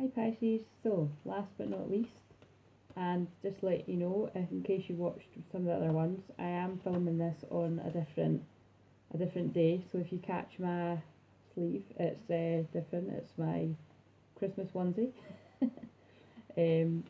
Hi Pisces, so last but not least, and just to let you know, in case you watched some of the other ones, I am filming this on a different day, so if you catch my sleeve, it's different, it's my Christmas onesie. We're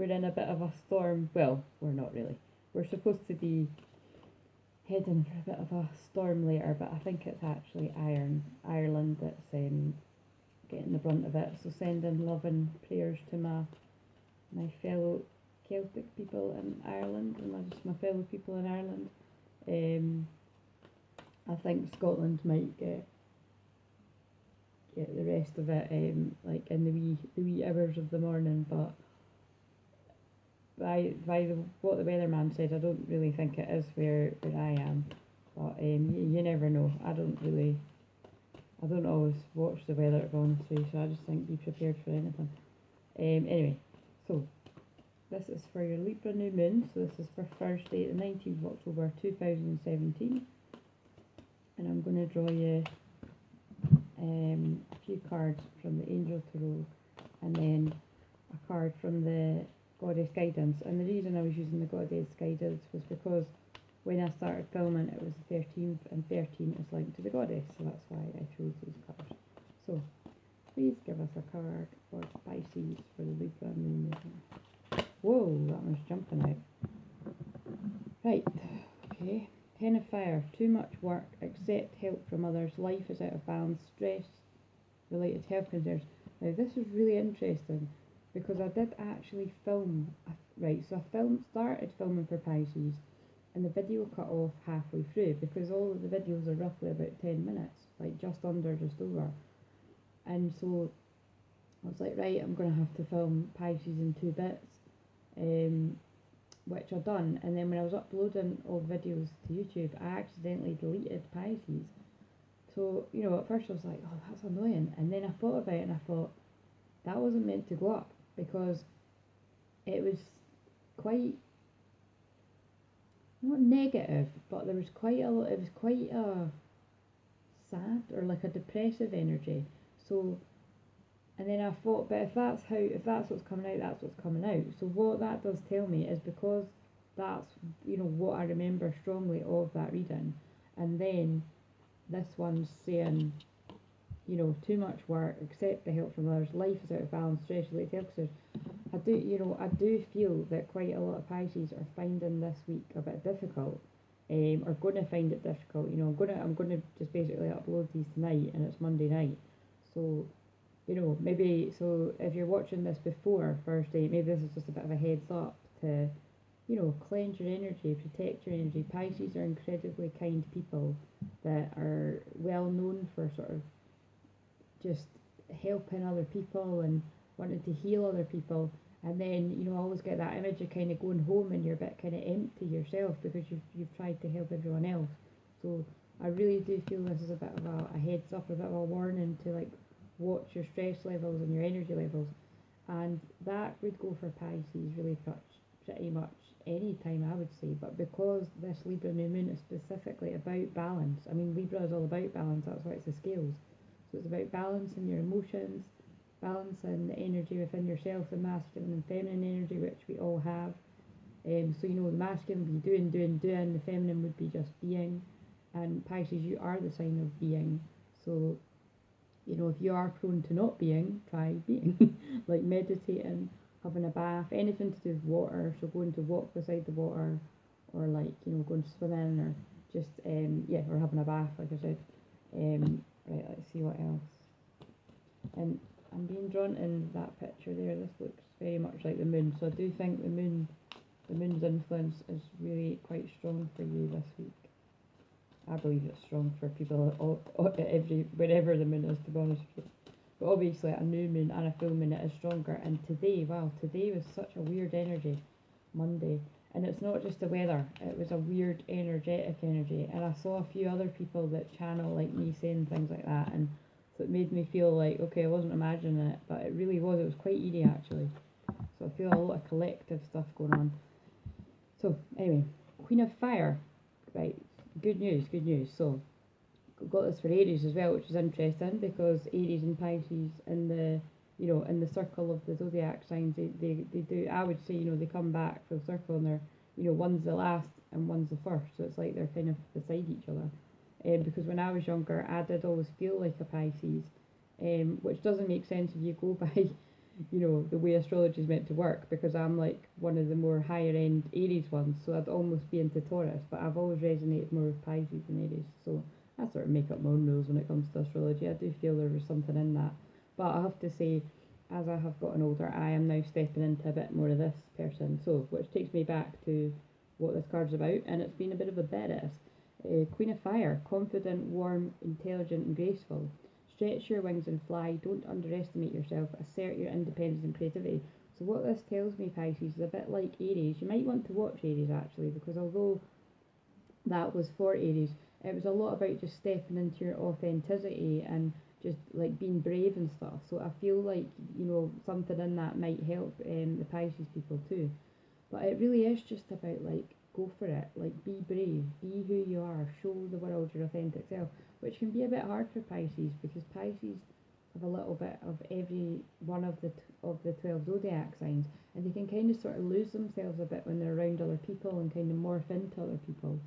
in a bit of a storm, well, we're not really, we're supposed to be heading for a bit of a storm later, but I think it's actually Ireland that's getting the brunt of it, so sending love and prayers to my fellow Celtic people in Ireland, and just my fellow people in Ireland. I think Scotland might get the rest of it, like in the wee hours of the morning, but what the weatherman said, I don't really think it is where I am, but you never know. I don't always watch the weather, to be honest with you, so I just think be prepared for anything. Anyway, so this is for your Libra new moon, so this is for Thursday, the 19th of October 2017, and I'm going to draw you a few cards from the Angel Tarot, and then a card from the Goddess Guidance. And the reason I was using the Goddess Guidance was because when I started filming, it was the 13th, and 13 is linked to the Goddess, so that's why I chose these cards. So, please give us a card for Pisces for the Libra moon. Whoa, that one's jumping out. Right, okay. Ten of Fire, too much work, accept help from others, life is out of balance, stress related health concerns. Now this is really interesting because I did actually film, right, so I started filming for Pisces, and the video cut off halfway through because all of the videos are roughly about 10 minutes, like just under, just over. And so I was like, right, I'm going to have to film Pisces in 2 bits, which I've done. And then when I was uploading all the videos to YouTube, I accidentally deleted Pisces. So, you know, at first I was like, oh, that's annoying. And then I thought about it and I thought, that wasn't meant to go up because it was quite, not negative, but there was quite a lot, it was quite a sad or like a depressive energy. So, and then I thought, but if that's what's coming out, that's what's coming out. So what that does tell me is because that's, you know, what I remember strongly of that reading, and then this one's saying, you know, too much work, accept the help from others, life is out of balance, stress related health concerns. I do feel that quite a lot of Pisces are finding this week a bit difficult, are going to find it difficult. You know, I'm gonna just basically upload these tonight, and it's Monday night, so. You know, maybe, so if you're watching this before Thursday, maybe this is just a bit of a heads up to, you know, cleanse your energy, protect your energy. Pisces are incredibly kind people that are well known for sort of just helping other people and wanting to heal other people. And then, you know, I always get that image of kind of going home and you're a bit kind of empty yourself because you've tried to help everyone else. So I really do feel this is a bit of a heads up, a bit of a warning to like watch your stress levels and your energy levels, and that would go for Pisces really pretty much any time, I would say. But because this Libra new moon is specifically about balance, I mean, Libra is all about balance, that's why it's the scales, so it's about balancing your emotions, balancing the energy within yourself, the masculine and feminine energy, which we all have. So, you know, the masculine would be doing, the feminine would be just being, and Pisces, you are the sign of being. So, you know, if you are prone to not being, try being. Like meditating, having a bath, anything to do with water, so going to walk beside the water, or like, you know, going swimming, or just, or having a bath, like I said. Right, let's see what else. And I'm being drawn in that picture there, this looks very much like the moon, so I do think the moon's influence is really quite strong for you this week. I believe it's strong for people wherever the moon is, to be honest with you. But obviously a new moon and a full moon, it is stronger. And today, wow, today was such a weird energy, Monday. And it's not just the weather, it was a weird energetic energy. And I saw a few other people that channel like me saying things like that, and so it made me feel like, okay, I wasn't imagining it, but it really was. It was quite eerie actually. So I feel a lot of collective stuff going on. So anyway, Queen of Fire, right? Good news. So, got this for Aries as well, which is interesting because Aries and Pisces in the you know, in the circle of the zodiac signs, they do, I would say, you know, they come back full circle, and they're, you know, one's the last and one's the first, so it's like they're kind of beside each other. Because when I was younger, I did always feel like a Pisces, which doesn't make sense if you go by, you know, the way astrology is meant to work, because I'm like one of the more higher end Aries ones, so I'd almost be into Taurus, but I've always resonated more with Pisces than Aries, so I sort of make up my own rules when it comes to astrology. I do feel there was something in that, but I have to say, as I have gotten older, I am now stepping into a bit more of this person, so which takes me back to what this card's about, and it's been a bit of a badass. Queen of Fire, confident, warm, intelligent and graceful. Stretch your wings and fly, don't underestimate yourself, assert your independence and creativity. So what this tells me, Pisces, is a bit like Aries. You might want to watch Aries actually, because although that was for Aries, it was a lot about just stepping into your authenticity and just like being brave and stuff. So I feel like, you know, something in that might help the Pisces people too. But it really is just about like, go for it, like be brave, be who you are, show the world your authentic self, which can be a bit hard for Pisces, because Pisces have a little bit of every one of the 12 zodiac signs, and they can kind of sort of lose themselves a bit when they're around other people and kind of morph into other people.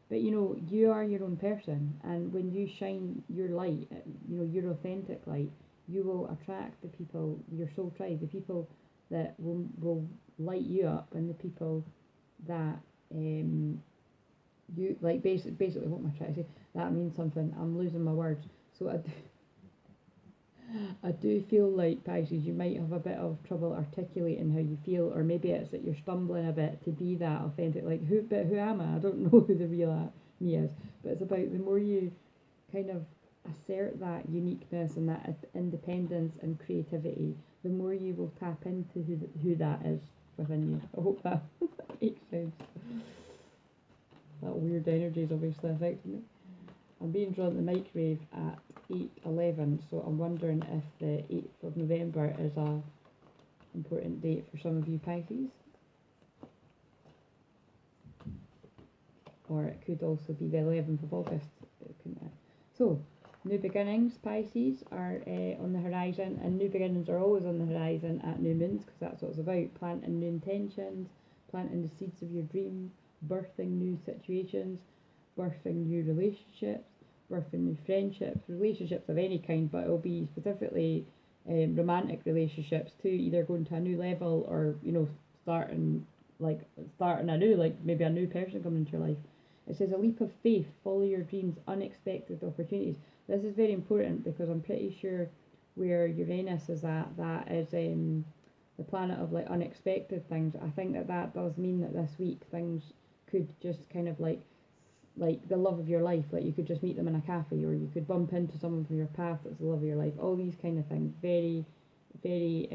But you know, you are your own person, and when you shine your light, you know, your authentic light, you will attract the people, your soul tribe, the people that will light you up, and the people that you like. Basically what am I trying to say? That means something. I'm losing my words. So I do feel like, Pisces, you might have a bit of trouble articulating how you feel, or maybe it's that you're stumbling a bit to be that authentic. Like, who am I? I don't know who the real me is. But it's about the more you kind of assert that uniqueness and that independence and creativity, the more you will tap into who that is within you. I hope that makes sense. That weird energy is obviously affecting me. I'm being drawn to the microwave at 8:11, so I'm wondering if the 8th of November is a important date for some of you Pisces. Or it could also be the 11th of August. So, new beginnings, Pisces, are on the horizon, and new beginnings are always on the horizon at new moons, because that's what it's about. Planting new intentions, planting the seeds of your dreams, birthing new situations, birthing new relationships, birthing new friendships, relationships of any kind, but it'll be specifically romantic relationships too, either going to a new level, or, you know, starting anew, like maybe a new person coming into your life. It says a leap of faith, follow your dreams, unexpected opportunities. This is very important, because I'm pretty sure where Uranus is at, that is the planet of like unexpected things. I think that does mean that this week things could just kind of like the love of your life, like you could just meet them in a cafe, or you could bump into someone from your path that's the love of your life. All these kind of things, very, very,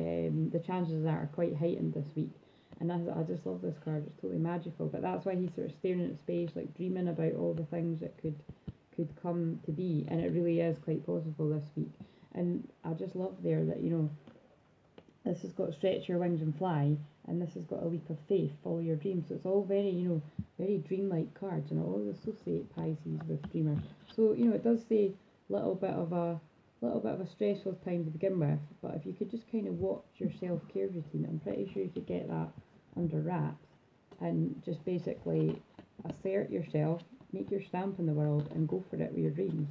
the chances of that are quite heightened this week. And I just love this card. It's totally magical. But that's why he's sort of staring into space, like dreaming about all the things that could come to be. And it really is quite possible this week. And I just love there that, you know, this has got stretch your wings and fly, and this has got a leap of faith, follow your dreams. So it's all very, you know, very dreamlike cards, and I always associate Pisces with dreamers. So, you know, it does say little bit of a stressful time to begin with, but if you could just kind of watch your self-care routine, I'm pretty sure you could get that under wraps, and just basically assert yourself, make your stamp in the world, and go for it with your dreams.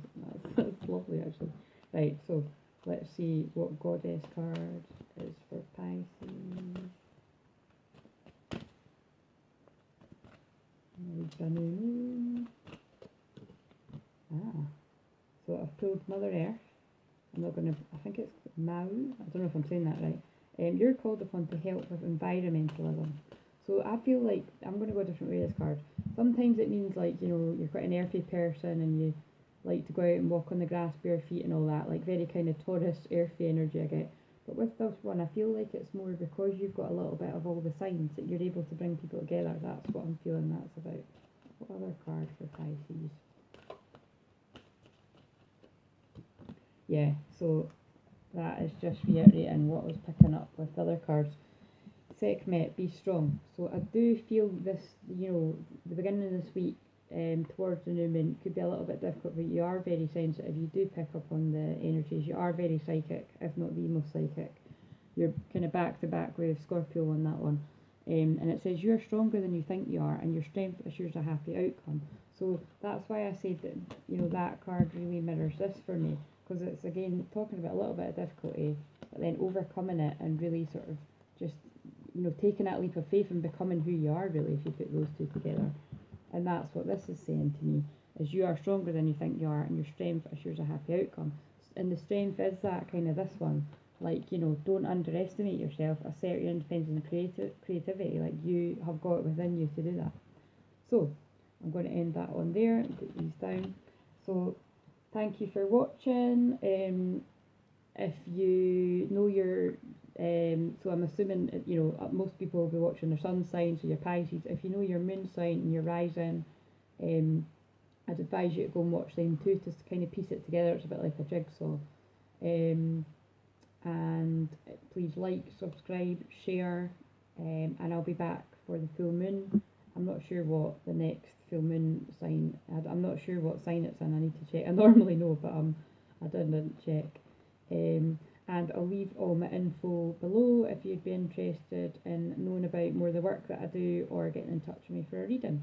That's lovely, actually. Right, so let's see what Goddess card is for Pisces. So I've pulled Mother Earth. I think it's Mau. I don't know if I'm saying that right. You're called upon to help with environmentalism. So I feel like I'm going to go a different way with this card. Sometimes it means like, you know, you're quite an earthy person and you like to go out and walk on the grass bare feet and all that, like very kind of Taurus, earthy energy I get. But with this one, I feel like it's more because you've got a little bit of all the signs that you're able to bring people together. That's what I'm feeling that's about. What other card for Pisces? Yeah, so that is just reiterating what I was picking up with the other cards. Sekhmet, be strong. So I do feel this, you know, the beginning of this week, towards the new moon could be a little bit difficult, but you are very sensitive. You do pick up on the energies. You are very psychic, if not the most psychic. You're kind of back to back with Scorpio on that one. And it says you're stronger than you think you are, and your strength assures a happy outcome. So that's why I said that, you know, that card really mirrors this for me, because it's again talking about a little bit of difficulty, but then overcoming it and really sort of just, you know, taking that leap of faith and becoming who you are really, if you put those two together. And that's what this is saying to me, is you are stronger than you think you are, and your strength assures a happy outcome. And the strength is that kind of this one, like, you know, don't underestimate yourself, assert your independence and creativity, like you have got it within you to do that. So I'm going to end that on there and put these down. So thank you for watching. If you know your so I'm assuming, you know, most people will be watching their sun sign, so your Pisces. If you know your moon sign and your rising, I'd advise you to go and watch them too, to kind of piece it together. It's a bit like a jigsaw. And please like, subscribe, share, and I'll be back for the full moon. I'm not sure what the next full moon sign, I'm not sure what sign it's in. I need to check. I normally know, but I didn't check. And I'll leave all my info below if you'd be interested in knowing about more of the work that I do, or getting in touch with me for a reading.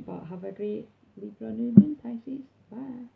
But have a great Libra new moon, Pisces. Bye.